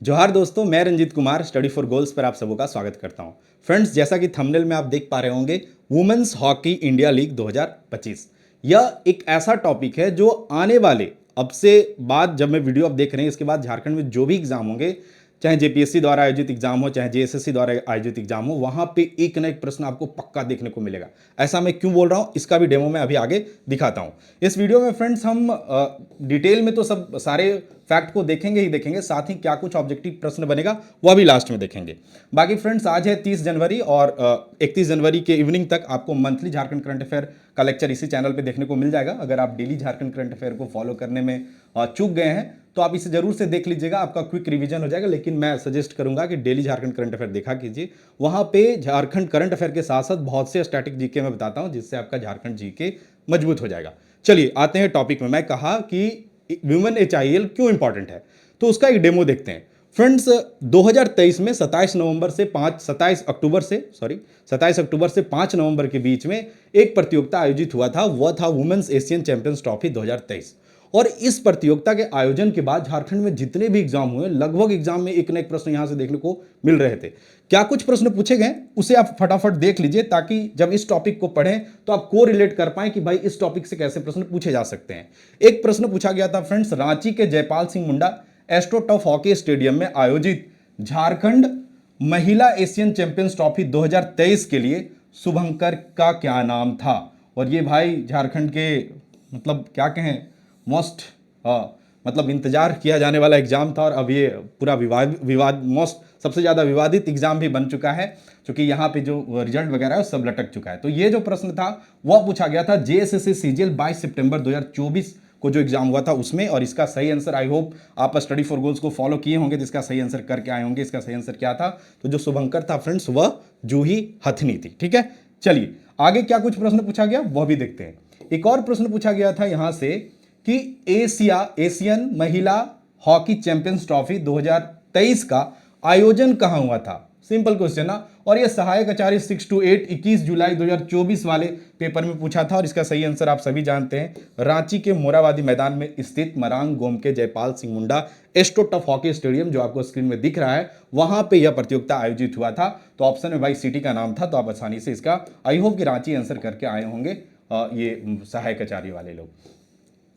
जोहार दोस्तों, मैं Ranjeet Kumar study for goals पर आप सबों का स्वागत करता हूं। फ्रेंड्स, जैसा कि थंबनेल में आप देख पा रहे होंगे, वुमेन्स हॉकी इंडिया लीग 2025 यह एक ऐसा टॉपिक है जो आने वाले अब से बाद जब मैं वीडियो आप देख रहे हैं इसके बाद झारखंड में जो भी एग्जाम होंगे, चाहे जेपीएससी द्वारा आयोजित एग्जाम हो चाहे जेएसएससी द्वारा आयोजित एग्जाम हो, वहां पे एक ना एक प्रश्न आपको पक्का देखने को मिलेगा। ऐसा मैं क्यों बोल रहा हूं, इसका भी डेमो मैं अभी आगे दिखाता हूं। इस वीडियो में फ्रेंड्स हम डिटेल में तो सब सारे फैक्ट को देखेंगे ही देखेंगे, साथ ही क्या कुछ ऑब्जेक्टिव प्रश्न बनेगा वह भी लास्ट में देखेंगे। बाकी फ्रेंड्स, आज है 30 जनवरी और 31 जनवरी के इवनिंग तक आपको मंथली झारखंड करंट अफेयर का लेक्चर इसी चैनल पे देखने को मिल जाएगा। अगर आप डेली झारखंड करंट अफेयर को फॉलो करने में चूक गए हैं तो आप इसे जरूर से देख लीजिएगा, आपका क्विक रिवीजन हो जाएगा। लेकिन मैं सजेस्ट करूंगा कि डेली झारखंड करंट अफेयर देखा कीजिए। वहां पे झारखंड करंट अफेयर के साथ साथ बहुत से स्टैटिक जीके मैं बताता हूं, जिससे आपका झारखंड जीके मजबूत हो जाएगा। चलिए आते हैं टॉपिक में। मैं कहा कि वुमेन एचआईएल क्यों इंपॉर्टेंट है, तो उसका एक डेमो देखते हैं। फ्रेंड्स, 2023 में 27 अक्टूबर से 5 नवंबर के बीच में एक प्रतियोगिता आयोजित हुआ था। वह था वुमेन्स एशियन चैंपियंस ट्रॉफी 2023। और इस प्रतियोगिता के आयोजन के बाद झारखंड में जितने भी एग्जाम हुए, लगभग एग्जाम में एक न एक प्रश्न यहां से देखने को मिल रहे थे। क्या कुछ प्रश्न पूछे गए उसे आप फटाफट देख लीजिए, ताकि जब इस टॉपिक को पढ़ें तो आप को रिलेट कर पाएं कि भाई इस टॉपिक से कैसे प्रश्न पूछे जा सकते हैं। एक प्रश्न पूछा गया था फ्रेंड्स, रांची के Jaipal Singh Munda astroturf hockey stadium में आयोजित झारखंड महिला एशियन चैंपियंस ट्रॉफी 2023 के लिए शुभंकर का क्या नाम था। और ये भाई झारखंड के मतलब क्या कहें, मोस्ट मतलब इंतजार किया जाने वाला एग्जाम था। और अब ये पूरा विवाद मोस्ट सबसे ज्यादा विवादित एग्जाम भी बन चुका है, क्योंकि यहाँ पे जो रिजल्ट वगैरह है सब लटक चुका है। तो ये जो प्रश्न था वह पूछा गया था जेएसएससी सीजीएल 22 सितंबर 2024 को जो एग्जाम हुआ था उसमें। और इसका सही आंसर, आई होप आप स्टडी फॉर गोल्स को फॉलो किए होंगे, जिसका सही आंसर करके आए होंगे। इसका सही आंसर क्या था, तो जो शुभंकर था फ्रेंड्स वह जूही हथनी थी। ठीक है, चलिए आगे क्या कुछ प्रश्न पूछा गया वह भी देखते हैं। एक और प्रश्न पूछा गया था यहां से कि एशियन महिला हॉकी चैंपियंस ट्रॉफी 2023 का आयोजन कहां हुआ था। सिंपल क्वेश्चन ना। और यह सहायक आचार्य 6 to 8 21 जुलाई 2024 वाले पेपर में पूछा था। और इसका सही आंसर आप सभी जानते हैं, रांची के मोराबादी मैदान में स्थित मरांग गोम के Jaipal Singh Munda astroturf hockey stadium जो आपको स्क्रीन में दिख रहा है, वहां पे यह प्रतियोगिता आयोजित हुआ था। तो ऑप्शन में भाई सिटी का नाम था, तो आप आसानी से इसका आई होप कि रांची आंसर करके आए होंगे ये सहायक आचार्य वाले लोग।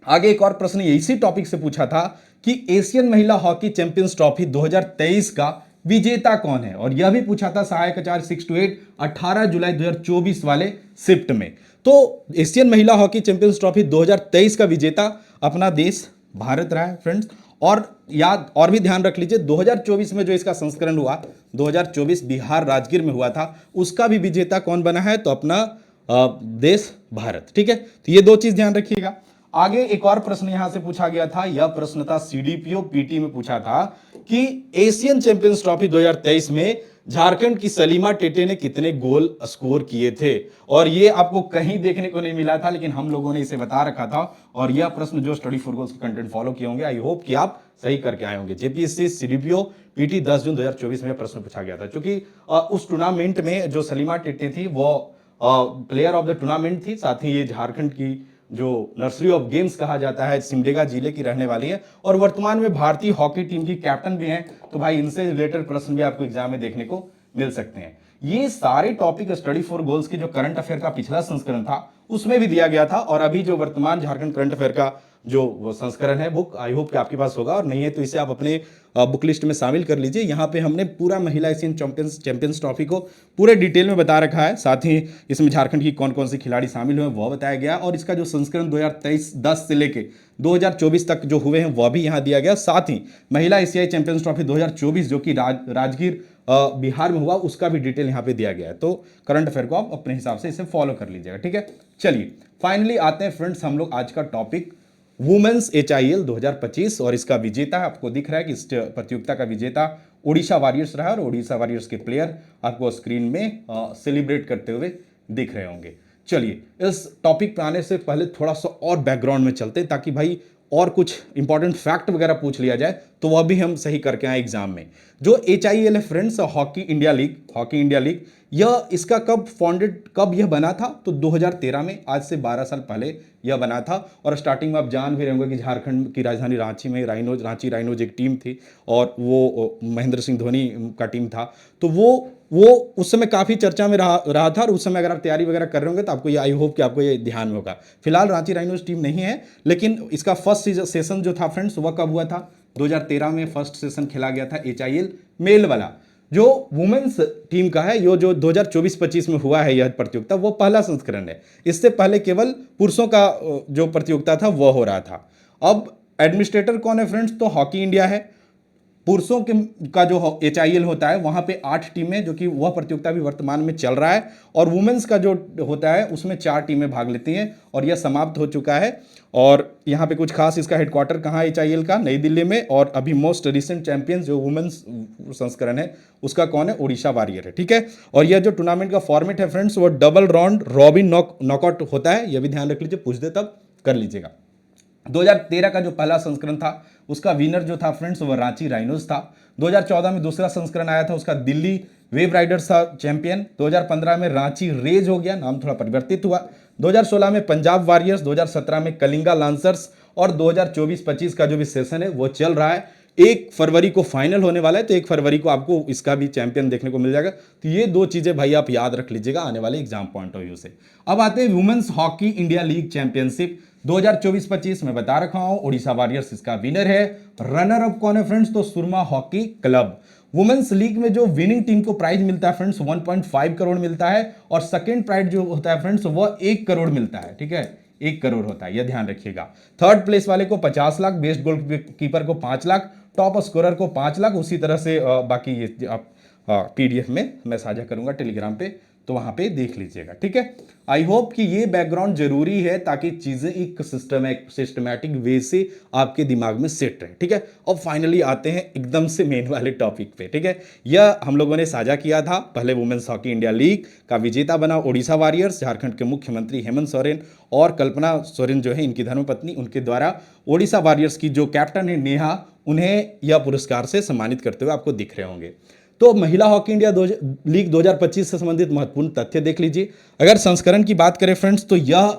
आगे एक और प्रश्न इसी टॉपिक से पूछा था कि एशियन महिला हॉकी चैंपियंस ट्रॉफी 2023 का विजेता कौन है। और यह भी पूछा था सहायक आचार्य 6 to 8 18 जुलाई 2024 वाले शिफ्ट में। तो एशियन महिला हॉकी चैंपियंस ट्रॉफी 2023 का विजेता अपना देश भारत रहा है फ्रेंड्स। और याद और भी ध्यान रख लीजिए, 2024 में जो इसका संस्करण हुआ 2024 बिहार राजगीर में हुआ था, उसका भी विजेता कौन बना है, तो अपना देश भारत। ठीक है, तो ये दो चीज ध्यान रखिएगा। आगे एक और प्रश्न यहां से पूछा गया था, यह प्रश्न था सीडीपीओ पीटी में पूछा था कि एशियन चैंपियंस ट्रॉफी 2023 में झारखंड की सलीमा टेटे ने कितने गोल स्कोर किए थे। और ये आपको कहीं देखने को नहीं मिला था, लेकिन हम लोगों ने इसे बता रखा था। और यह प्रश्न जो स्टडी फॉर गोल्स का कंटेंट फॉलो किए होंगे, आई होप कि आप सही करके आए होंगे। जेपीएससी सीडीपीओ पीटी 10 जून 2024 में प्रश्न पूछा गया था, क्योंकि उस टूर्नामेंट में जो सलीमा टेटे थी वो प्लेयर ऑफ द टूर्नामेंट थी। साथ ही ये झारखंड की जो नर्सरी ऑफ गेम्स कहा जाता है, सिमडेगा जिले की रहने वाली है और वर्तमान में भारतीय हॉकी टीम की कैप्टन भी हैं। तो भाई इनसे रिलेटेड प्रश्न भी आपको एग्जाम में देखने को मिल सकते हैं। ये सारे टॉपिक स्टडी फॉर गोल्स की जो करंट अफेयर का पिछला संस्करण था उसमें भी दिया गया था। और अभी जो वर्तमान झारखंड करंट अफेयर का जो संस्करण है बुक, आई होप कि आपके पास होगा, और नहीं है तो इसे आप अपने बुक लिस्ट में शामिल कर लीजिए। यहाँ पे हमने पूरा महिला एशियन चैंपियंस ट्रॉफी को पूरे डिटेल में बता रखा है। साथ ही इसमें झारखंड की कौन कौन सी खिलाड़ी शामिल हुए वह बताया गया, और इसका जो संस्करण 2023-10 से लेके 2024 तक जो हुए हैं वह भी यहाँ दिया गया। साथ ही महिला एशियाई चैंपियंस ट्रॉफी 2024 जो कि राजगीर बिहार में हुआ, उसका भी डिटेल यहाँ पे दिया गया है। तो करंट अफेयर को आप अपने हिसाब से इसे फॉलो कर लीजिएगा। ठीक है, चलिए फाइनली आते हैं फ्रेंड्स हम लोग आज का टॉपिक वुमेन्स एचआईएल 2025। और इसका विजेता आपको दिख रहा है कि इस प्रतियोगिता का विजेता उड़ीसा वॉरियर्स रहा है। और उड़ीसा वॉरियर्स के प्लेयर आपको स्क्रीन में सेलिब्रेट करते हुए दिख रहे होंगे। चलिए इस टॉपिक पे आने से पहले थोड़ा सा और बैकग्राउंड में चलते हैं, ताकि भाई और कुछ इंपॉर्टेंट फैक्ट वगैरह पूछ लिया जाए तो वह भी हम सही करके आए एग्जाम में। जो HIL है फ्रेंड्स, हॉकी इंडिया लीग, यह इसका कब यह बना था तो 2013 में, आज से 12 साल पहले यह बना था। और स्टार्टिंग में आप जान भी रहे होंगे कि झारखंड की राजधानी रांची में रांची राइनोज एक टीम थी और वो महेंद्र सिंह धोनी का टीम था। तो वो उस समय काफ़ी चर्चा में रहा था। और उस समय अगर आप तैयारी वगैरह कर रहे होंगे तो आपको ये, आई होप कि आपको ये ध्यान में होगा। फिलहाल रांची राइनोज टीम नहीं है, लेकिन इसका फर्स्ट सेशन जो था फ्रेंड्स वह कब हुआ था, 2013 में फर्स्ट सेशन खेला गया था HIL मेल वाला। जो वुमेन्स टीम का है, यो जो 2024-25 में हुआ है यह प्रतियोगिता, वो पहला संस्करण है। इससे पहले केवल पुरुषों का जो प्रतियोगिता था वह हो रहा था। अब एडमिनिस्ट्रेटर कौन है फ्रेंड्स, तो हॉकी इंडिया है। पुरुषों का जो HIL होता है वहां पे 8 टीमें, जो कि वह प्रतियोगिता भी वर्तमान में चल रहा है। और वुमेन्स का जो होता है उसमें 4 टीमें भाग लेती हैं और यह समाप्त हो चुका है। और यहाँ पे कुछ खास, इसका हेडक्वार्टर कहाँ है HIL का, नई दिल्ली में। और अभी मोस्ट रिसेंट चैंपियंस जो वुमेन्स संस्करण है उसका कौन है, ओडिशा वारियर है, ठीक है। और यह जो टूर्नामेंट का फॉर्मेट है फ्रेंड्स, वो डबल राउंड रॉबिन नॉकआउट होता है, यह भी ध्यान रख लीजिए, पूछ दे तब कर लीजिएगा। 2013 का जो पहला संस्करण था उसका विनर जो था फ्रेंड्स वो रांची राइनोज था। 2014 में दूसरा संस्करण आया था, उसका दिल्ली वेव राइडर्स था चैंपियन। 2015 में रांची रेज हो गया, नाम थोड़ा परिवर्तित हुआ। 2016 में पंजाब वॉरियर्स, 2017 में कलिंगा लांसर्स और 2024-25 का जो भी सेशन है वो चल रहा है। 1 फरवरी को फाइनल होने वाला है, तो 1 फरवरी को आपको इसका भी चैंपियन देखने को मिल जाएगा। तो ये 2 चीजें भाई आप याद रख लीजिएगा आने वाले एग्जाम पॉइंट ऑफ व्यू से। अब आते हैं women's hockey India league championship 2024-25 में बता रखा हूं, ओडिशा वॉरियर्स इसका विनर है। रनर अप कौन है फ्रेंड्स, तो Soorma hockey club. Women's league में जो विनिंग टीम को प्राइज मिलता है फ्रेंड्स 1.5 करोड़ मिलता है। और सेकंड प्राइज जो होता है फ्रेंड्स वह 1 करोड़ मिलता है, ठीक है, 1 करोड़ होता है, यह ध्यान रखिएगा। थर्ड प्लेस वाले को 50 लाख, बेस्ट गोल कीपर को 5 लाख, टॉप स्कोरर को 5 लाख। उसी तरह से बाकी ये आप PDF में मैं साझा करूंगा टेलीग्राम पे, तो वहां पे देख लीजिएगा, ठीक है। आई होप कि ये बैकग्राउंड जरूरी है ताकि चीजें एक सिस्टमैटिक वे से आपके दिमाग में सेट रहे, ठीक है। अब फाइनली आते हैं एकदम से मेन वाले टॉपिक पे, ठीक है। यह हम लोगों ने साझा किया था, पहले वुमेन्स हॉकी इंडिया लीग का विजेता बना ओडिशा वॉरियर्स। झारखंड के मुख्यमंत्री हेमंत सोरेन और कल्पना सोरेन जो है इनकी धर्मपत्नी, उनके द्वारा ओडिशा वॉरियर्स की जो कैप्टन है नेहा, उन्हें यह पुरस्कार से सम्मानित करते हुए आपको दिख रहे होंगे। तो महिला हॉकी इंडिया लीग 2025 से संबंधित महत्वपूर्ण तथ्य देख लीजिए। अगर संस्करण की बात करें फ्रेंड्स, तो यह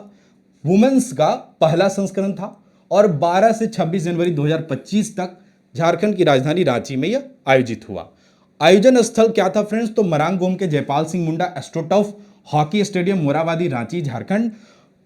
वुमेन्स का पहला संस्करण था और 12 से 26 जनवरी 2025 तक झारखंड की राजधानी रांची में यह आयोजित हुआ। आयोजन स्थल क्या था फ्रेंड्स, तो Marang Gomke Jaipal Singh Munda astroturf hockey stadium, Morabadi, Ranchi, Jharkhand.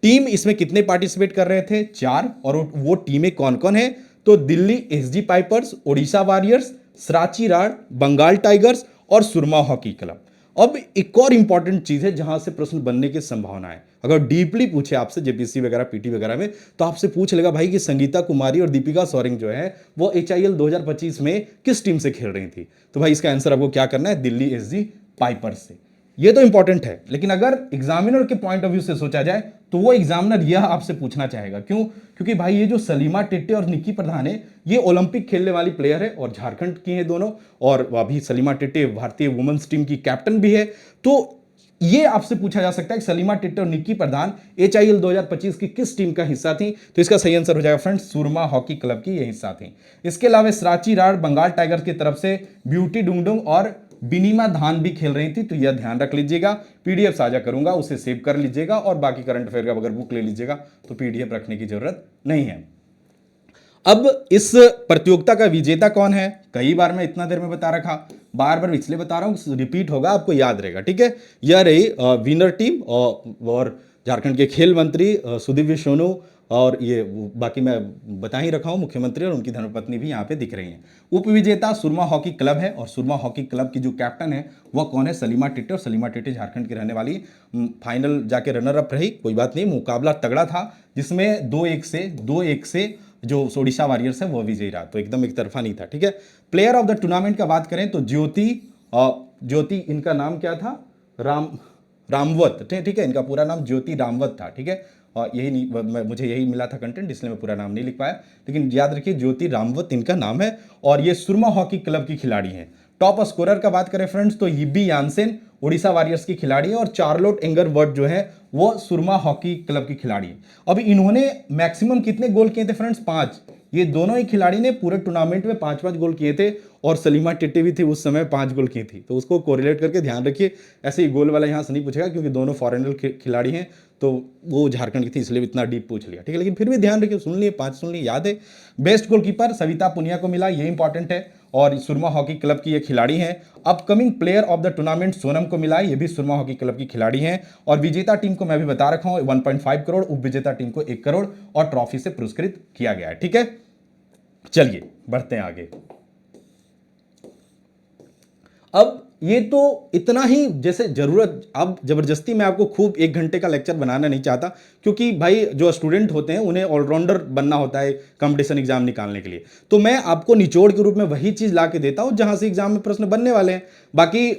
Team इसमें कितने पार्टिसिपेट कर रहे थे, 4। और वो टीमें कौन कौन है, तो Delhi SG Pipers, Odisha Warriors, Shrachi Rarh, Bengal Tigers और सुरमा हॉकी क्लब। अब एक और इंपॉर्टेंट चीज है जहां से प्रश्न बनने की संभावना है। अगर डीपली पूछे आपसे JPSC वगैरह PT वगैरह में, तो आपसे पूछ लेगा भाई कि संगीता कुमारी और दीपिका सोरेंग जो है वो HIL 2025 में किस टीम से खेल रही थी। तो भाई इसका आंसर आपको क्या करना है, दिल्ली SG पाइपर्स से। ये तो इंपॉर्टेंट है, लेकिन अगर एग्जामिनर के पॉइंट ऑफ व्यू से सोचा जाए तो वो एग्जामिनर यह आपसे पूछना चाहेगा, क्यों, क्योंकि भाई ये जो सलीमा टिट्टे और निक्की प्रधान है ये ओलंपिक खेलने वाली प्लेयर है और झारखंड की है दोनों। और अभी सलीमा टिट्टे भारतीय वुमेन्स टीम की कैप्टन भी है। तो ये आपसे पूछा जा सकता है कि सलीमा टिट्टे और निक्की प्रधान HIL 2025 की किस टीम का हिस्सा थी। तो इसका सही आंसर हो जाएगा फ्रेंड्स, सुरमा हॉकी क्लब की ये हिस्सा थी। इसके अलावा सराची राड, बंगाल टाइगर्स की तरफ से ब्यूटी डुंगडुंग और बिनीमा धान भी खेल रही थी। तो यह ध्यान रख लीजिएगा, PDF साझा करूंगा, उसे सेव कर लीजिएगा। और बाकी करंट अफेयर का अगर बुक ले लीजिएगा तो PDF रखने की जरूरत नहीं है। अब इस प्रतियोगिता का विजेता कौन है, कई बार मैं इतना देर में बता रखा, बार बार इसलिए बता रहा हूं, रिपीट होगा, आपको याद रहेगा, ठीक है। यह रही विनर टीम और झारखंड के खेल मंत्री सुदीव्य सोनू, और ये बाकी मैं बता ही रखा हूं, मुख्यमंत्री और उनकी धर्मपत्नी भी यहाँ पे दिख रही हैं। उप विजेता सुरमा हॉकी क्लब है और सुरमा हॉकी क्लब की जो कैप्टन है वह कौन है, सलीमा टिट्टे। और सलीमा टिट्टे झारखंड की रहने वाली, फाइनल जाके रनर अप रही, कोई बात नहीं, मुकाबला तगड़ा था जिसमें 2-1 से जो ओडिशा वॉरियर्स है वो विजयी रहा। तो एकदम एक तरफा नहीं था, ठीक है। प्लेयर ऑफ द टूर्नामेंट का बात करें तो ज्योति इनका नाम क्या था, रामवत, ठीक है, इनका पूरा नाम ज्योति रामवत था, ठीक है। और यही नहीं, मुझे यही मिला था कंटेंट, इसलिए मैं पूरा नाम नहीं लिख पाया, लेकिन याद रखिए ज्योति रामवत इनका नाम है। और ये सुरमा हॉकी क्लब की खिलाड़ी हैं। टॉप स्कोरर का बात करें फ्रेंड्स तो यिब्बी यानसेन ओडिशा वॉरियर्स की खिलाड़ी है और चार्लोट एंगरवर्ट जो है वो सुरमा हॉकी क्लब की खिलाड़ी है। अब इन्होंने मैक्सिमम कितने गोल किए थे फ्रेंड्स? 5। ये दोनों ही खिलाड़ी ने पूरे टूर्नामेंट में 5-5 गोल किए थे और सलीमा टिट्टी भी थी उस समय 5 गोल की थी, तो उसको कोरिलेट करके ध्यान रखिए। ऐसे ही गोल वाला यहाँ से नहीं पूछेगा क्योंकि दोनों फॉरेनर खिलाड़ी हैं, तो वो झारखंड की थी इसलिए इतना डीप पूछ लिया, ठीक है। लेकिन फिर भी ध्यान रखिए, सुन लिए 5 सुन लिए, याद है। बेस्ट गोलकीपर सविता पुनिया को मिला, ये इंपॉर्टेंट है, और सुरमा हॉकी क्लब की ये खिलाड़ी हैं। Upcoming player of the tournament Sonam को मिला, ये भी सुरमा हॉकी क्लब की खिलाड़ी हैं। और विजेता टीम को मैं भी बता रखा हूं 1.5 करोड़, उपविजेता टीम को 1 करोड़ और ट्रॉफी से पुरस्कृत किया गया है, ठीक है। चलिए बढ़ते हैं आगे। अब ये तो इतना ही, जैसे जरूरत, अब जबरदस्ती मैं आपको खूब 1 घंटे का लेक्चर बनाना नहीं चाहता, क्योंकि भाई जो स्टूडेंट होते हैं उन्हें ऑलराउंडर बनना होता है कंपटीशन एग्जाम निकालने के लिए। तो मैं आपको निचोड़ के रूप में वही चीज ला के देता हूं जहां से एग्जाम में प्रश्न बनने वाले हैं। बाकी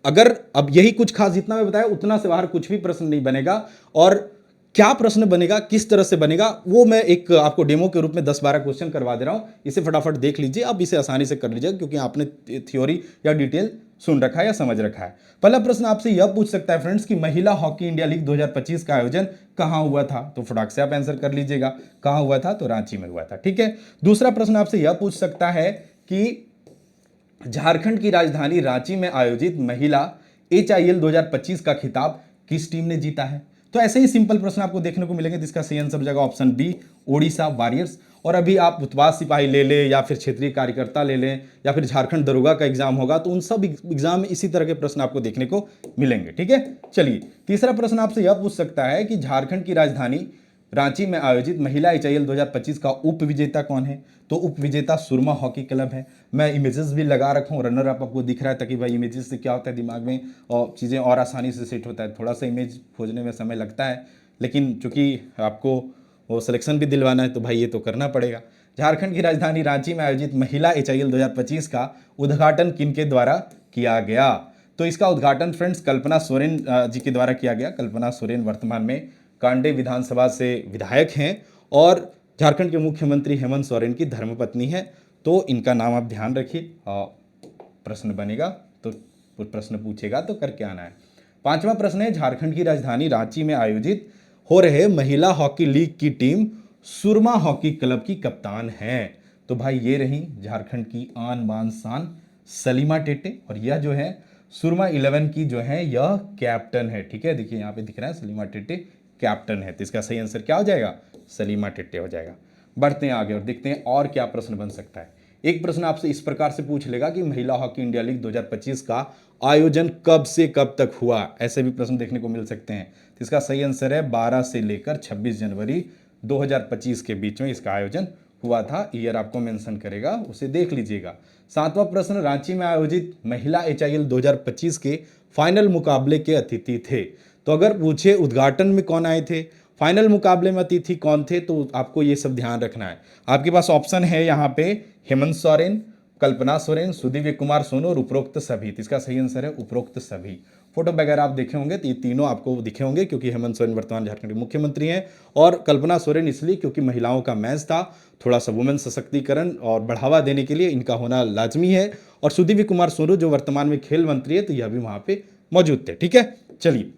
अगर अब यही कुछ खास जितना मैं बताया उतना से बाहर कुछ भी प्रश्न नहीं बनेगा, और क्या प्रश्न बनेगा, किस तरह से बनेगा, वो मैं एक आपको डेमो के रूप में 10-12 क्वेश्चन करवा दे रहा हूं। इसे फटाफट देख लीजिए, आप इसे आसानी से कर लीजिएगा क्योंकि आपने थ्योरी या डिटेल सुन रखा है या समझ रखा है। पहला प्रश्न आपसे यह पूछ सकता है फ्रेंड्स कि महिला हॉकी इंडिया लीग 2025 का आयोजन कहां हुआ था? तो फटाक से आप आंसर कर लीजिएगा, कहां हुआ था? तो रांची में हुआ था, ठीक है। दूसरा प्रश्न आपसे यह पूछ सकता है कि झारखंड की राजधानी रांची में आयोजित महिला HIL 2025 का खिताब किस टीम ने जीता है? तो ऐसे ही सिंपल प्रश्न आपको देखने को मिलेंगे, जिसका सही आंसर हो जाएगा ऑप्शन बी, ओडिशा वॉरियर्स। और अभी आप उत्पाद सिपाही ले लें या फिर क्षेत्रीय कार्यकर्ता ले लें या फिर झारखंड दरोगा का एग्जाम होगा, तो उन सब एग्जाम में इसी तरह के प्रश्न आपको देखने को मिलेंगे, ठीक है। चलिए तीसरा प्रश्न आपसे यह पूछ सकता है कि झारखंड की राजधानी रांची में आयोजित महिला HIL 2025 का उप विजेता कौन है? तो उप विजेता सुरमा हॉकी क्लब है। मैं इमेजेस भी लगा रखा हूँ, रनर अप आपको दिख रहा है, ताकि भाई इमेजेस से क्या होता है दिमाग में और चीज़ें और आसानी से सेट होता है। थोड़ा सा इमेज खोजने में समय लगता है, लेकिन चूंकि आपको वो सिलेक्शन भी दिलवाना है तो भाई ये तो करना पड़ेगा। झारखंड की राजधानी रांची में आयोजित महिला HIL 2025 का उद्घाटन किनके द्वारा किया गया? तो इसका उद्घाटन फ्रेंड्स कल्पना सोरेन जी के द्वारा किया गया। कल्पना सोरेन वर्तमान में कांडे विधानसभा से विधायक हैं और झारखंड के मुख्यमंत्री हेमंत सोरेन की धर्मपत्नी है। तो इनका नाम आप ध्यान रखिए, प्रश्न बनेगा तो प्रश्न पूछेगा तो करके आना है। पांचवा प्रश्न है, झारखंड की राजधानी रांची में आयोजित हो रहे महिला हॉकी लीग की टीम सुरमा हॉकी क्लब की कप्तान है। तो भाई ये रही झारखंड की आन बान शान सलीमा टेटे, और यह जो है सुरमा 11 की जो है यह कैप्टन है, ठीक है। देखिए यहाँ पे दिख रहा है सलीमा टेटे कैप्टन है, तो इसका सही आंसर क्या हो जाएगा? सलीमा टेटे हो जाएगा। बढ़ते हैं आगे और देखते हैं और क्या प्रश्न बन सकता है। एक प्रश्न आपसे इस प्रकार से पूछ लेगा कि महिला हॉकी इंडिया लीग 2025 का आयोजन कब से कब तक हुआ? ऐसे भी प्रश्न देखने को मिल सकते हैं। तो इसका सही आंसर है 12 से लेकर 26 जनवरी 2025 के बीच में इसका आयोजन हुआ था। ईयर आपको मेंशन करेगा, उसे देख लीजिएगा। सातवां प्रश्न, रांची में आयोजित महिला HIL 2025 के फाइनल मुकाबले के अतिथि थे। तो अगर पूछे उद्घाटन में कौन आए थे, फाइनल मुकाबले में अतिथि कौन थे, तो आपको ये सब ध्यान रखना है। आपके पास ऑप्शन है यहाँ पे हेमंत सोरेन, कल्पना सोरेन, सुदीव्य कुमार सोनू और उपरोक्त सभी। तो इसका सही आंसर है उपरोक्त सभी। फोटो वगैरह आप देखे होंगे तो ये तीनों आपको दिखे होंगे, क्योंकि हेमंत सोरेन वर्तमान झारखंड के मुख्यमंत्री हैं और कल्पना सोरेन इसलिए क्योंकि महिलाओं का मैच था, थोड़ा सा वुमेन सशक्तिकरण और बढ़ावा देने के लिए इनका होना लाजमी है। और सुदीव्य कुमार सोनू जो वर्तमान में खेल मंत्री है, तो यह भी वहां पे मौजूद थे, ठीक है। चलिए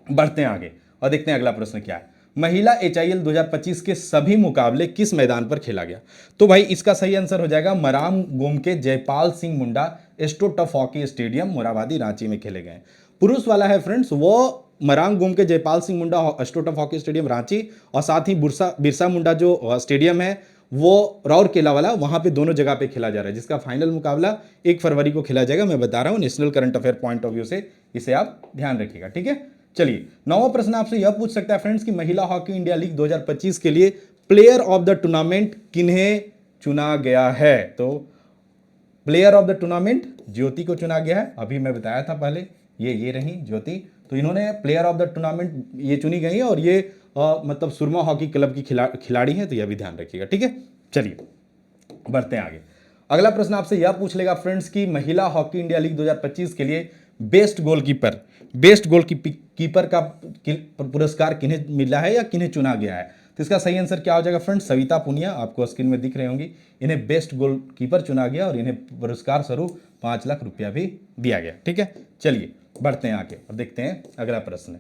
बढ़ते हैं आगे और देखते हैं अगला प्रश्न क्या है। महिला HIL 2025 के सभी मुकाबले किस मैदान पर खेला गया? तो भाई इसका सही आंसर हो जाएगा Marang Gomke Jaipal Singh Munda astroturf hockey stadium Morabadi Ranchi में खेले गए। पुरुष वाला है फ्रेंड्स वो Marang Gomke Jaipal Singh Munda astroturf hockey stadium Ranchi, और साथ ही बिरसा मुंडा जो स्टेडियम है वो राउरकेला वाला, वहां पे दोनों जगह पे खेला जा रहा है, जिसका फाइनल मुकाबला 1 फरवरी को खेला जाएगा। मैं बता रहा हूं national current affair point of view से, इसे आप ध्यान रखिएगा, ठीक है। चलिए नौवां प्रश्न आपसे यह पूछ सकता है फ्रेंड्स कि महिला हॉकी इंडिया लीग 2025 के लिए प्लेयर ऑफ द टूर्नामेंट किन्हें चुना गया है? तो प्लेयर ऑफ द टूर्नामेंट ज्योति को चुना गया है। अभी मैं बताया था पहले, ये रही ज्योति, तो इन्होंने प्लेयर ऑफ द टूर्नामेंट ये चुनी गई है और ये मतलब सुरमा हॉकी क्लब की खिलाड़ी है, तो यह भी ध्यान रखिएगा, ठीक है। चलिए बढ़ते हैं आगे। अगला प्रश्न आपसे यह पूछ लेगा फ्रेंड्स कि महिला हॉकी इंडिया लीग 2025 के लिए बेस्ट गोलकीपर का पुरस्कार किन्हें मिला है या किन्हें चुना गया है? तो इसका सही आंसर क्या हो जाएगा फ्रेंड्स? सविता पुनिया, आपको स्क्रीन में दिख रहे होंगी। इन्हें बेस्ट गोलकीपर चुना गया और इन्हें पुरस्कार स्वरूप 5 लाख रुपया भी दिया गया। ठीक है, चलिए बढ़ते हैं आगे और देखते हैं अगला प्रश्न।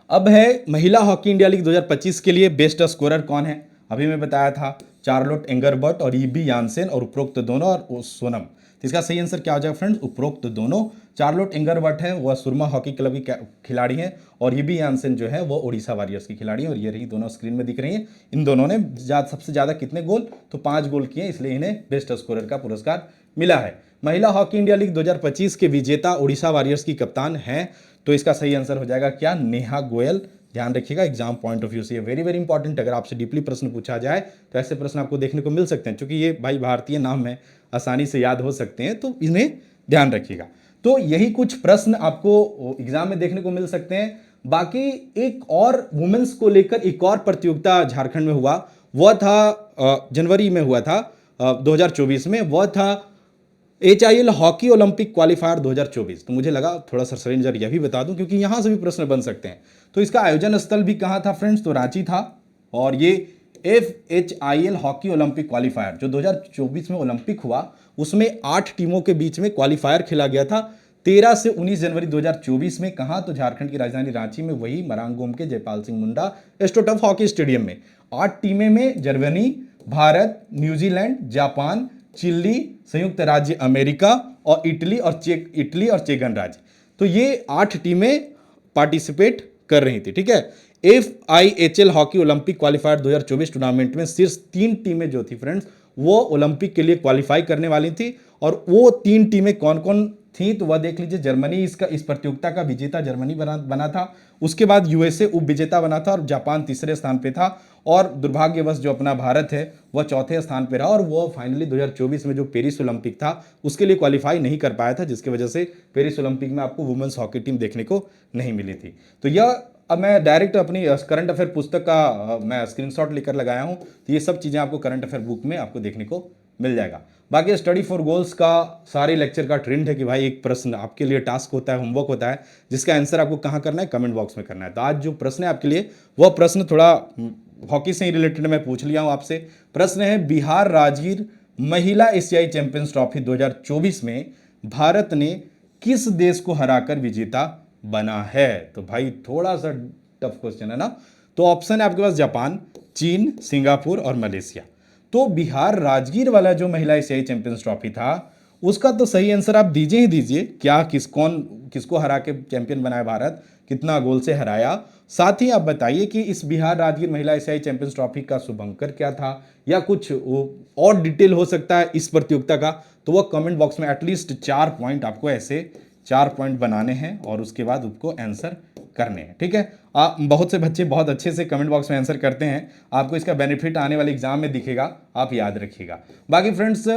अब है महिला हॉकी इंडिया लीग 2025 के लिए बेस्ट स्कोरर कौन है? अभी मैं बताया था चार्लोट एंगरबर्ट और ईबी यानसेन, और उपरोक्त दोनों और सोनम। तो इसका सही आंसर क्या हो जाएगा फ्रेंड्स? उपरोक्त दोनों। चार्लोट एंगरबर्ट है वह सुरमा हॉकी क्लब की खिलाड़ी हैं, और ईबी यानसेन जो है वो ओडिशा वॉरियर्स की खिलाड़ी है, और ये रही दोनों स्क्रीन में दिख रही हैं। इन दोनों ने सबसे ज़्यादा कितने गोल? तो 5 गोल किए, इसलिए इन्हें बेस्ट स्कोरर का पुरस्कार मिला है। महिला हॉकी इंडिया लीग 2025 के विजेता ओडिशा वॉरियर्स की कप्तान हैं, तो इसका सही आंसर हो जाएगा क्या? नेहा गोयल। ध्यान रखिएगा, एग्जाम पॉइंट ऑफ व्यू से ये वेरी वेरी इंपॉर्टेंट। अगर आपसे डीपली प्रश्न पूछा जाए तो ऐसे प्रश्न आपको देखने को मिल सकते हैं, क्योंकि ये भाई भारतीय नाम है, आसानी से याद हो सकते हैं, तो इन्हें ध्यान रखिएगा। तो यही कुछ प्रश्न आपको एग्जाम में देखने को मिल सकते हैं। बाकी एक और वुमेन्स को लेकर एक और प्रतियोगिता झारखंड में हुआ, वह था जनवरी में हुआ था 2024 में, वह था HIL हॉकी ओलंपिक क्वालिफायर 2024। तो मुझे लगा थोड़ा सा सरेंजर यह भी बता दूं, क्योंकि यहां से भी प्रश्न बन सकते हैं। तो इसका आयोजन स्थल भी कहां था फ्रेंड्स? तो रांची था। और ये FHIL हॉकी ओलंपिक क्वालिफायर जो 2024 में ओलंपिक हुआ, उसमें 8 टीमों के बीच में क्वालिफायर खेला गया था 13 से 19 जनवरी 2024 में। कहां? तो झारखंड की राजधानी रांची में, वही मरांगोम के Jaipal Singh Munda astroturf hockey stadium में। 8 टीमें में Germany, Bharat, New Zealand, Japan, Chile, संयुक्त राज्य अमेरिका और इटली और चेक गणराज्य। तो ये 8 टीमें पार्टिसिपेट कर रही थी। ठीक है, FIHL hockey Olympic qualifier 2024 tournament में सिर्फ 3 टीमें जो थी फ्रेंड्स, वो ओलंपिक के लिए क्वालिफाई करने वाली थी। और वो 3 टीमें कौन कौन थी तो वह देख लीजिए। जर्मनी इस प्रतियोगिता का विजेता जर्मनी बना था। उसके बाद USA उप विजेता बना था, और जापान तीसरे स्थान पे था। और दुर्भाग्यवश जो अपना भारत है वह चौथे स्थान पे रहा, और वह फाइनली 2024 में जो पेरिस ओलंपिक था उसके लिए क्वालिफाई नहीं कर पाया था, जिसकी वजह से पेरिस ओलंपिक में आपको वुमेन्स हॉकी टीम देखने को नहीं मिली थी। तो यह अब मैं डायरेक्ट अपनी करंट अफेयर पुस्तक का मैं स्क्रीनशॉट लेकर लगाया हूं। तो ये सब चीज़ें आपको करंट अफेयर बुक में आपको देखने को मिल जाएगा। बाकी स्टडी फॉर गोल्स का सारे लेक्चर का ट्रेंड है कि भाई एक प्रश्न आपके लिए टास्क होता है, होमवर्क होता है, जिसका आंसर आपको कहाँ करना है? कमेंट बॉक्स में करना है। तो आज जो प्रश्न है आपके लिए, वह प्रश्न थोड़ा हॉकी से ही रिलेटेड मैं पूछ लिया हूँ आपसे। प्रश्न है, बिहार राजगीर महिला एशियाई चैंपियंस ट्रॉफी 2024 में भारत ने किस देश को हराकर विजेता बना है? तो भाई थोड़ा सा टफ क्वेश्चन है ना। तो ऑप्शन है आपके पास जापान, चीन, सिंगापुर और मलेशिया। तो बिहार राजगीर वाला जो महिला एशियाई चैंपियंस ट्रॉफी था, उसका तो सही आंसर आप दीजिए ही दीजिए। क्या किसको हरा के चैंपियन बनाया भारत, कितना गोल से हराया? साथ ही आप बताइए कि इस बिहार राजगीर महिला एशियाई चैंपियंस ट्रॉफी का शुभंकर क्या था, या कुछ और डिटेल हो सकता है इस प्रतियोगिता का, तो वह कमेंट बॉक्स में एटलीस्ट 4 पॉइंट आपको ऐसे 4 पॉइंट बनाने हैं, और उसके बाद उसको आंसर करने हैं। ठीक है, आप बहुत से बच्चे बहुत अच्छे से कमेंट बॉक्स में आंसर करते हैं, आपको इसका बेनिफिट आने वाले एग्जाम में दिखेगा, आप याद रखिएगा। बाकी फ्रेंड्स,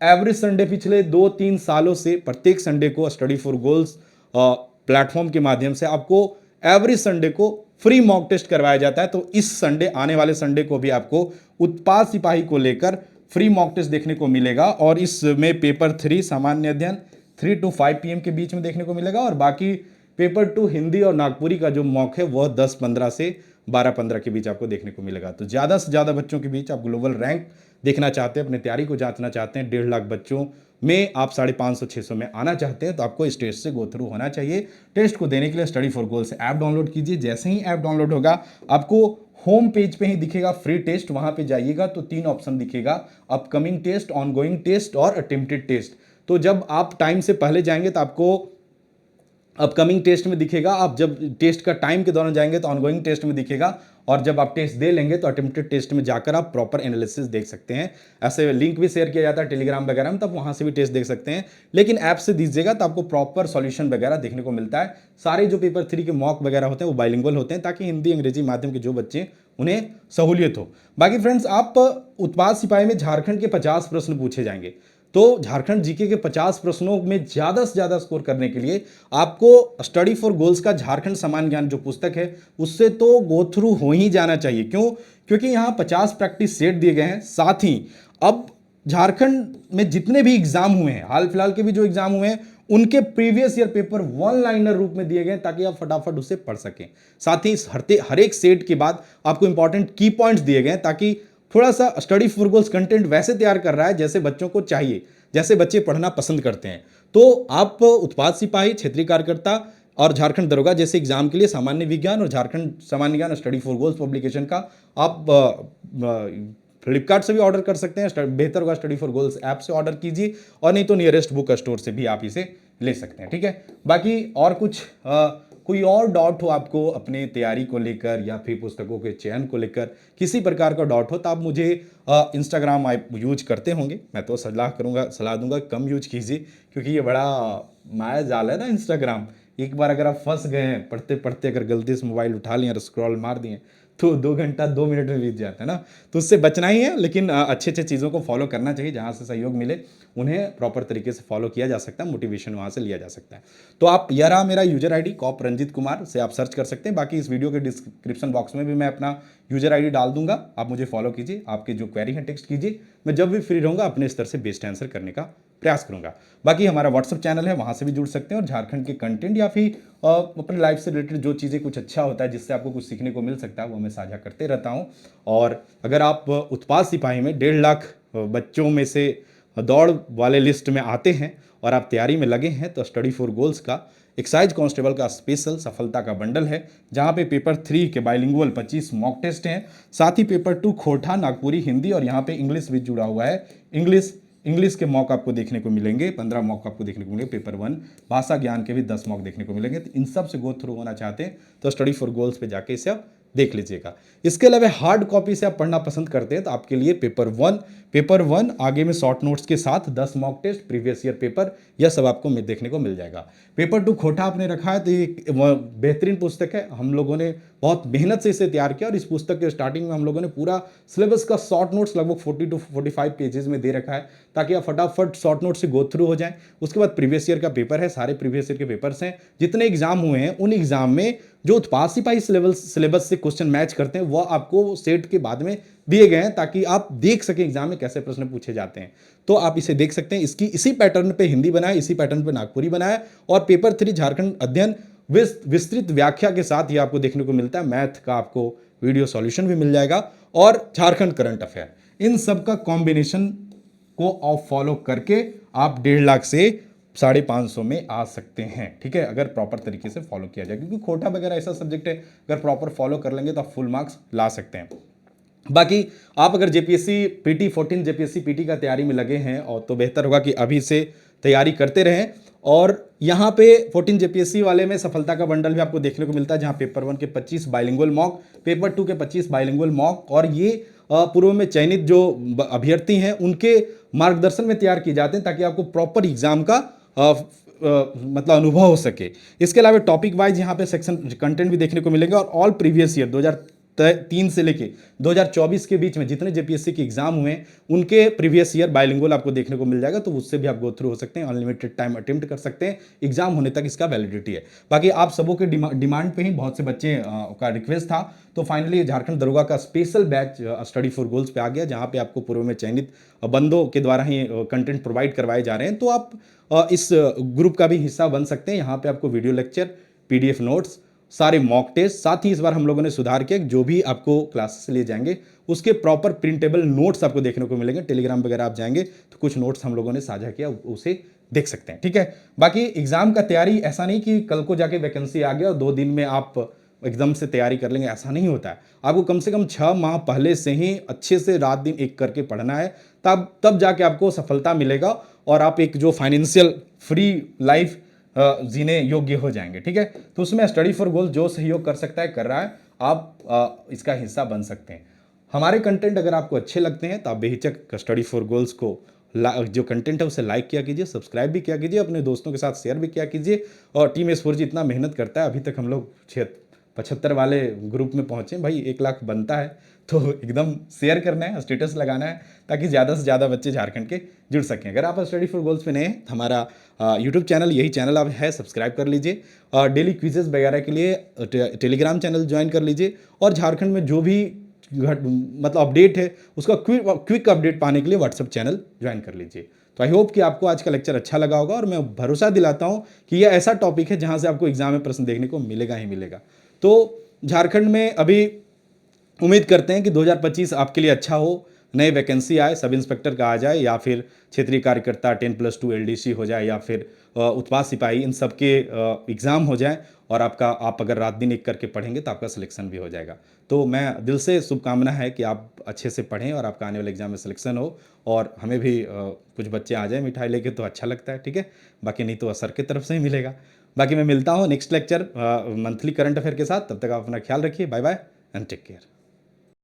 एवरी संडे पिछले 2-3 सालों से प्रत्येक संडे को स्टडी फॉर गोल्स प्लेटफॉर्म के माध्यम से आपको एवरी संडे को फ्री मॉक टेस्ट करवाया जाता है। तो इस संडे, आने वाले संडे को भी आपको उत्पाद सिपाही को लेकर फ्री मॉक टेस्ट देखने को मिलेगा, और इसमें पेपर 3 सामान्य अध्ययन 3 to 5 PM के बीच में देखने को मिलेगा, और बाकी पेपर 2 हिंदी और नागपुरी का जो मॉक है वह 10-15 से 12-15 के बीच आपको देखने को मिलेगा। तो ज़्यादा से ज़्यादा बच्चों के बीच आप ग्लोबल रैंक देखना चाहते हैं, अपनी तैयारी को जांचना चाहते हैं, 1.5 लाख बच्चों में आप 550-600 में आना चाहते हैं, तो आपको इस टेस्ट से गो थ्रू होना चाहिए। टेस्ट को देने के लिए study for goals app download कीजिए। जैसे ही ऐप डाउनलोड होगा आपको होम पेज पे ही दिखेगा फ्री टेस्ट, वहां पे जाइएगा तो 3 ऑप्शन दिखेगा, अपकमिंग टेस्ट, ऑनगोइंग टेस्ट और अटेम्प्टेड टेस्ट। तो जब आप टाइम से पहले जाएंगे तो आपको अपकमिंग टेस्ट में दिखेगा, आप जब टेस्ट का टाइम के दौरान जाएंगे तो ऑनगोइंग टेस्ट में दिखेगा, और जब आप टेस्ट दे लेंगे तो अटेम्प्टेड टेस्ट में जाकर आप प्रॉपर एनालिसिस देख सकते हैं। ऐसे लिंक भी शेयर किया जाता है टेलीग्राम वगैरह में, तब वहां से भी टेस्ट देख सकते हैं। लेकिन ऐप से दीजिएगा तो आपको प्रॉपर सॉल्यूशन वगैरह देखने को मिलता है। सारे जो पेपर 3 के मॉक वगैरह होते हैं वो बाइलिंगुअल होते हैं, ताकि हिंदी अंग्रेजी माध्यम के जो बच्चे उन्हें सहूलियत हो। बाकी फ्रेंड्स, आप उत्पाद सिपाही में झारखंड के 50 प्रश्न पूछे जाएंगे। तो झारखंड जीके के 50 प्रश्नों में ज़्यादा से ज़्यादा स्कोर करने के लिए आपको स्टडी फॉर गोल्स का झारखंड समान ज्ञान जो पुस्तक है उससे तो गो थ्रू हो ही जाना चाहिए। क्यों? क्योंकि यहाँ 50 प्रैक्टिस सेट दिए गए हैं। साथ ही अब झारखंड में जितने भी एग्जाम हुए हैं, हाल फिलहाल के भी जो एग्जाम हुए हैं, उनके previous year paper one liner रूप में दिए गए ताकि आप फटाफट उसे पढ़ सकें। साथ ही हर एक सेट के बाद आपको इंपॉर्टेंट की पॉइंट्स दिए गए ताकि थोड़ा सा स्टडी फॉर गोल्स कंटेंट वैसे तैयार कर रहा है जैसे बच्चों को चाहिए, जैसे बच्चे पढ़ना पसंद करते हैं। तो आप उत्पाद सिपाही, क्षेत्रीय कार्यकर्ता और झारखंड दरोगा जैसे एग्जाम के लिए सामान्य विज्ञान और झारखंड सामान्य ज्ञान स्टडी फॉर गोल्स पब्लिकेशन का आप फ्लिपकार्ट से भी ऑर्डर कर सकते हैं, बेहतर होगा स्टडी फॉर गोल्स ऐप से ऑर्डर कीजिए, और नहीं तो नियरेस्ट बुक स्टोर से भी आप इसे ले सकते हैं। ठीक है, बाकी और कुछ कोई और डाउट हो आपको अपने तैयारी को लेकर या फिर पुस्तकों के चयन को लेकर, किसी प्रकार का डाउट हो तो आप मुझे इंस्टाग्राम आप यूज करते होंगे, मैं तो सलाह दूंगा कम यूज कीजिए, क्योंकि ये बड़ा माया जाल है ना इंस्टाग्राम। एक बार अगर आप फंस गए हैं पढ़ते पढ़ते, अगर गलती से मोबाइल उठा लिए और स्क्रॉल मार दिए तो 2 घंटा 2 मिनट में बीत जाता है ना। तो उससे बचना ही है, लेकिन अच्छे अच्छे चीज़ों को फॉलो करना चाहिए, जहाँ से सहयोग मिले उन्हें प्रॉपर तरीके से फॉलो किया जा सकता है, मोटिवेशन वहाँ से लिया जा सकता है। तो आप यह रहा मेरा यूजर आईडी कॉप रंजीत कुमार से आप सर्च कर सकते हैं। बाकी इस वीडियो के डिस्क्रिप्शन बॉक्स में भी मैं अपना यूजर आईडी डाल दूंगा, आप मुझे फॉलो कीजिए, आपकी जो क्वेरी है टेक्स्ट कीजिए, मैं जब भी फ्री रहूँगा अपने स्तर से बेस्ट आंसर करने का प्रयास करूंगा। बाकी हमारा व्हाट्सअप चैनल है, वहां से भी जुड़ सकते हैं और झारखंड के कंटेंट या फिर अपने लाइफ से रिलेटेड जो चीज़ें कुछ अच्छा होता है जिससे आपको कुछ सीखने को मिल सकता है वो मैं साझा करते रहता हूं। और अगर आप उत्पाद सिपाही में 1.5 लाख बच्चों में से दौड़ वाले लिस्ट में आते हैं और आप तैयारी में लगे हैं तो स्टडी फॉर गोल्स का एक्साइज कांस्टेबल का स्पेशल सफलता का बंडल है, जहां पे पेपर 3 के बाइलिंगुअल 25 मॉक टेस्ट हैं, साथ ही पेपर 2 खोटा नागपुरी हिंदी और यहाँ पे इंग्लिश भी जुड़ा हुआ है। इंग्लिश के मॉक आपको देखने को मिलेंगे, 15 मॉक आपको देखने को मिलेंगे। पेपर 1 भाषा ज्ञान के भी 10 मॉक देखने को मिलेंगे। तो इन सब से गो थ्रू होना चाहते हैं तो स्टडी फॉर गोल्स पे जाके इसे आप देख लीजिएगा। इसके अलावा हार्ड कॉपी से आप पढ़ना पसंद करते हैं तो आपके लिए पेपर वन आगे में शॉर्ट नोट्स के साथ 10 mock test, previous year paper, यह सब आपको देखने को मिल जाएगा। पेपर 2 खोटा आपने रखा है तो ये बेहतरीन पुस्तक है, हम लोगों ने बहुत मेहनत से इसे तैयार किया और इस पुस्तक के स्टार्टिंग में हम लोगों ने पूरा सिलेबस का शॉर्ट नोट्स लगभग 40 to 45 पेजेस में दे रखा है ताकि आप फटाफट शॉर्ट नोट से गो थ्रू हो जाएं। उसके बाद प्रीवियस ईयर का पेपर है, सारे प्रीवियस ईयर के पेपर्स हैं, जितने एग्जाम हुए हैं उन एग्जाम में जो उत्पाद सिपाही सिलेबस से क्वेश्चन मैच करते हैं वह आपको सेट के बाद में दिए गए हैं ताकि आप देख सकें एग्जाम में कैसे प्रश्न पूछे जाते हैं। तो आप इसे देख सकते हैं, इसी पैटर्न पे हिंदी बनाया, इसी पैटर्न पे नागपुरी बनाया, और पेपर 3 झारखंड अध्ययन विस्तृत व्याख्या के साथ ही आपको देखने को मिलता है। मैथ का आपको वीडियो सॉल्यूशन भी मिल जाएगा और झारखंड करंट अफेयर, इन सब का कॉम्बिनेशन को आप फॉलो करके आप 1.5 लाख से 550 में आ सकते हैं। ठीक है, अगर प्रॉपर तरीके से फॉलो किया जाए, क्योंकि खोटा वगैरह ऐसा सब्जेक्ट है अगर प्रॉपर फॉलो कर लेंगे तो आप फुल मार्क्स ला सकते हैं। बाकी आप अगर जेपीएससी पीटी 14 जेपीएससी पीटी का तैयारी में लगे हैं और तो बेहतर होगा कि अभी से तैयारी करते रहें। और यहाँ पे 14 जेपीएससी वाले में सफलता का बंडल भी आपको देखने को मिलता है, जहाँ पेपर 1 के 25 बाइलिंगुअल मॉक, पेपर 2 के 25 बाइलिंगुअल मॉक, और ये पूर्व में चयनित जो अभ्यर्थी हैं उनके मार्गदर्शन में तैयार किए जाते हैं ताकि आपको प्रॉपर एग्जाम का मतलब अनुभव हो सके। इसके अलावा टॉपिक वाइज यहाँ पे सेक्शन कंटेंट भी देखने को मिलेंगे और ऑल प्रीवियस ईयर 2003 से लेके 2024 के बीच में जितने जेपीएससी के एग्जाम हुए हैं उनके प्रीवियस ईयर बाइलिंगुअल आपको देखने को मिल जाएगा, तो उससे भी आप गो थ्रू हो सकते हैं, अनलिमिटेड टाइम अटेम्प्ट कर सकते हैं, एग्जाम होने तक इसका वैलिडिटी है। बाकी आप सबों के डिमांड पे ही बहुत से बच्चे का रिक्वेस्ट था, तो फाइनली झारखंड दरोगा का special batch study for goals पे आ गया, जहाँ पे आपको पूर्व में चयनित बंदों के द्वारा ही कंटेंट प्रोवाइड करवाए जा रहे हैं। तो आप इस ग्रुप का भी हिस्सा बन सकते हैं। यहाँ पे आपको वीडियो लेक्चर, पीडीएफ नोट्स, सारे मॉक टेस्ट, साथ ही इस बार हम लोगों ने सुधार किया, जो भी आपको क्लासेस लिए जाएंगे उसके प्रॉपर प्रिंटेबल नोट्स आपको देखने को मिलेंगे। टेलीग्राम वगैरह आप जाएंगे तो कुछ नोट्स हम लोगों ने साझा किया, उसे देख सकते हैं। ठीक है, बाकी एग्जाम का तैयारी ऐसा नहीं कि कल को जाके वैकेंसी आ गया और 2 दिन में आप एकदम से तैयारी कर लेंगे, ऐसा नहीं होता है। आपको कम से कम 6 माह पहले से ही अच्छे से रात दिन एक करके पढ़ना है, तब जाके आपको सफलता मिलेगा और आप एक जो फाइनेंशियल फ्री लाइफ जीने योग्य हो जाएंगे। ठीक है, तो उसमें स्टडी फॉर गोल्स जो सहयोग कर सकता है कर रहा है, आप इसका हिस्सा बन सकते हैं। हमारे कंटेंट अगर आपको अच्छे लगते हैं तो आप बेहिचक स्टडी फॉर गोल्स को जो कंटेंट है उसे लाइक किया कीजिए, सब्सक्राइब भी किया कीजिए, अपने दोस्तों के साथ शेयर भी किया कीजिए। और टीम S4G इतना मेहनत करता है, अभी तक हम लोग 75 वाले ग्रुप में पहुँचे भाई, 1 लाख बनता है तो एकदम शेयर करना है, स्टेटस लगाना है ताकि ज़्यादा से ज़्यादा बच्चे झारखंड के जुड़ सकें। अगर आप स्टडी फॉर गोल्स पे नए हैं, हमारा यूट्यूब चैनल यही चैनल आप है, सब्सक्राइब कर लीजिए। डेली क्विजेस वगैरह के लिए टेलीग्राम चैनल ज्वाइन कर लीजिए और झारखंड में जो भी मतलब अपडेट है उसका क्विक अपडेट पाने के लिए व्हाट्सएप चैनल ज्वाइन कर लीजिए। तो आई होप कि आपको आज का लेक्चर अच्छा लगा होगा और मैं भरोसा दिलाता हूं कि यह ऐसा टॉपिक है जहां से आपको एग्जाम में प्रश्न देखने को मिलेगा ही मिलेगा। तो झारखंड में अभी उम्मीद करते हैं कि 2025 आपके लिए अच्छा हो, नई वैकेंसी आए, सब इंस्पेक्टर का आ जाए या फिर क्षेत्रीय कार्यकर्ता 10+2 LDC हो जाए या फिर उत्पाद सिपाही, इन सब के एग्ज़ाम हो जाए और आप अगर रात दिन एक करके पढ़ेंगे तो आपका सिलेक्शन भी हो जाएगा। तो मैं दिल से शुभकामना है कि आप अच्छे से पढ़ें और आपका आने वाले एग्जाम में सिलेक्शन हो और हमें भी कुछ बच्चे आ जाए मिठाई लेके तो अच्छा लगता है, ठीक है। बाकी नहीं तो सर की तरफ से ही मिलेगा। बाकी मैं मिलता हूँ next lecture monthly current affair के साथ, तब तक आप अपना ख्याल रखिए। Bye bye and take care.